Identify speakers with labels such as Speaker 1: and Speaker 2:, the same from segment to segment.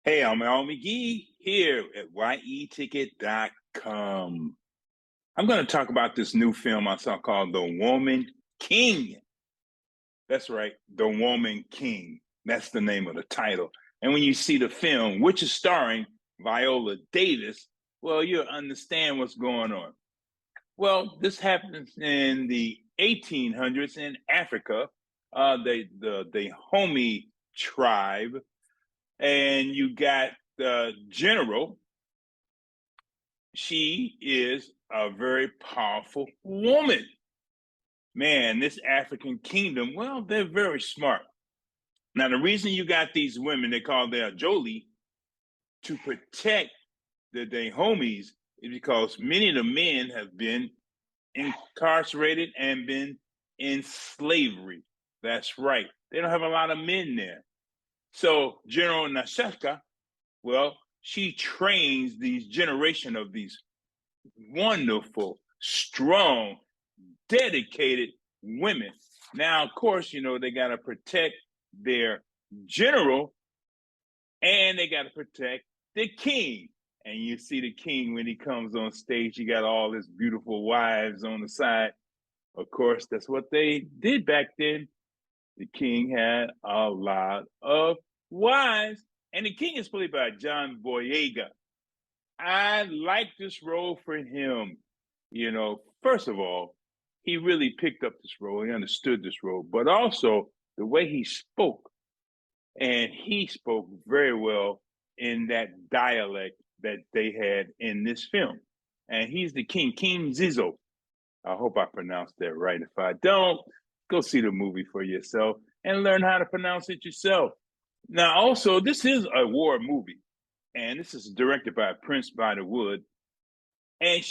Speaker 1: Hey, I'm Al McGee here at yeticket.com. I'm going to talk about this new film I saw called The Woman King. That's right, The Woman King. That's the name of the title. And when you see the film, which is starring Viola Davis, well, you'll understand what's going on. Well, this happens in the 1800s in Africa, the Dahomey tribe, and you got the general. She is a very powerful woman. Man, this African kingdom, well, they're very smart. Now, the reason you got these women, they call their Agojie, to protect the Dahomeys is because many of the men have been incarcerated and been in slavery. That's right. They don't have a lot of men there. So General Nanisca, well, she trains these generation of these wonderful, strong, dedicated women. Now, of course, they got to protect their general and they got to protect the king. And you see the king when he comes on stage, he got all his beautiful wives on the side. Of course, that's what they did back then. The king had a lot of wives, and the king is played by John Boyega. I like this role for him. First of all, he really picked up this role. He understood this role, but also the way he spoke. And he spoke very well in that dialect that they had in this film. And he's the king, King Zizo. I hope I pronounced that right. If I don't, go see the movie for yourself and learn how to pronounce it yourself. Now, also, this is a war movie, and this is directed by Prince by the Wood. And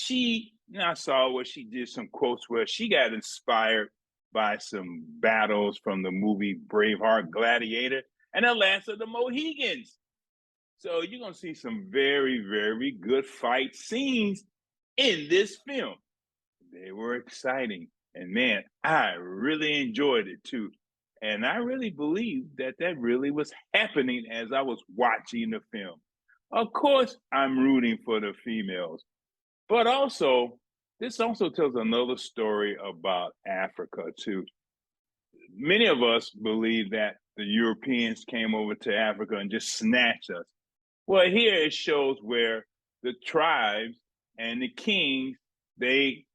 Speaker 1: I saw where she did some quotes where she got inspired by some battles from the movie Braveheart, Gladiator, and the Last of the Mohegans. So you're going to see some very, very good fight scenes in this film. They were exciting. And man, I really enjoyed it too. And I really believe that really was happening as I was watching the film. Of course, I'm rooting for the females, but also, this also tells another story about Africa too. Many of us believe that the Europeans came over to Africa and just snatched us. Well, here it shows where the tribes and the kings, they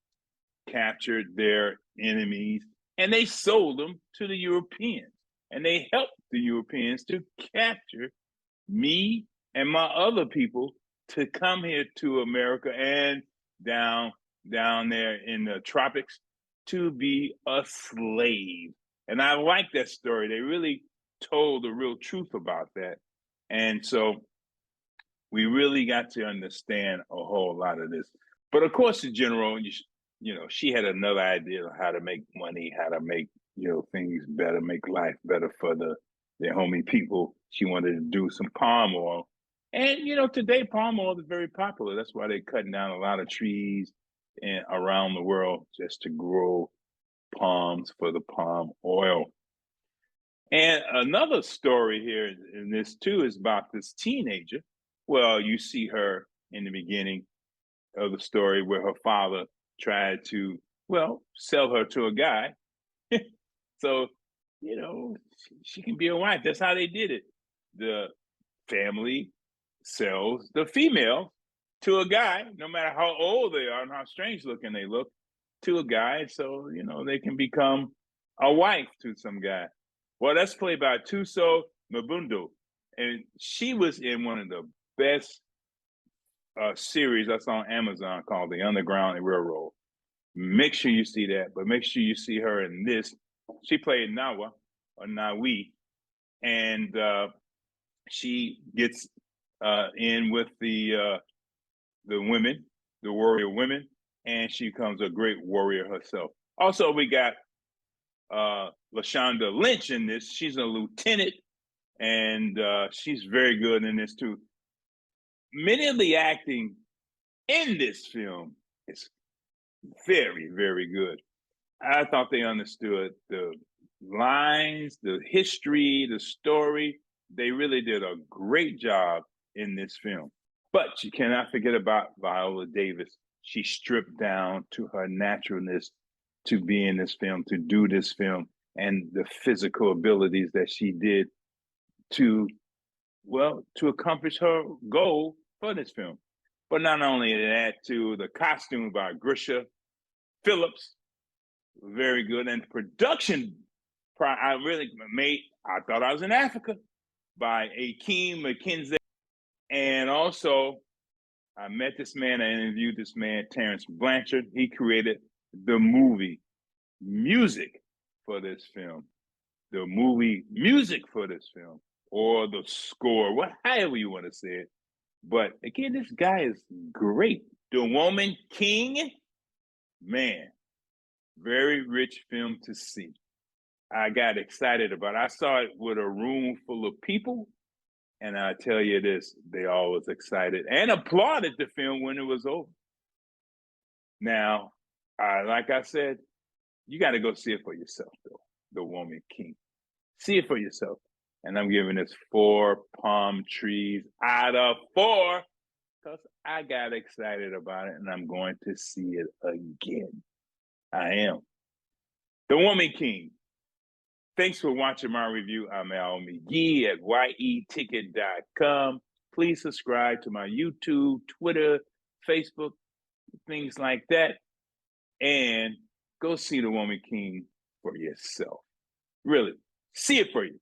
Speaker 1: captured their enemies and they sold them to the Europeans. And they helped the Europeans to capture me and my other people to come here to America and down there in the tropics to be a slave. And I like that story. They really told the real truth about that. And so we really got to understand a whole lot of this. But of course, the general, she had another idea of how to make money, how to make, things better, make life better for their homie people. She wanted to do some palm oil. And, today palm oil is very popular. That's why they're cutting down a lot of trees around the world just to grow palms for the palm oil. And another story here in this too is about this teenager. Well, you see her in the beginning of the story where her father tried to, sell her to a guy. So, she can be a wife. That's how they did it. The family sells the female to a guy, no matter how old they are and how strange looking they look, to a guy. So, they can become a wife to some guy. Well, that's played by Tuso Mabundo. And she was in one of the best series I saw on Amazon called The Underground Railroad. Make sure you see that, but make sure you see her in this. She played Nawa or Nawi, and she gets in with the women, the warrior women, and she becomes a great warrior herself. Also, we got Lashonda Lynch in this. She's a lieutenant, and she's very good in this too. Many of the acting in this film is very, very good. I thought they understood the lines, the history, the story. They really did a great job in this film. But you cannot forget about Viola Davis. She stripped down to her naturalness to be in this film, to do this film, and the physical abilities that she did to, well, to accomplish her goal for this film. But not only that, to the costume by Grisha Phillips, very good, and production. I thought I was in Africa by Akeem McKenzie, and also I met this man, I interviewed this man, Terrence Blanchard. He created the movie music for this film, or the score, however you want to say it. But again, this guy is great. The Woman King, man, very rich film to see. I got excited about it. I saw it with a room full of people, and I tell you this, they all was excited and applauded the film when it was over. Now, like I said, you got to go see it for yourself, though. The Woman King. See it for yourself. And I'm giving this 4 palm trees out of 4 because I got excited about it and I'm going to see it again. I am. The Woman King. Thanks for watching my review. I'm Al McGee at yeticket.com. Please subscribe to my YouTube, Twitter, Facebook, things like that. And go see The Woman King for yourself. Really, see it for yourself.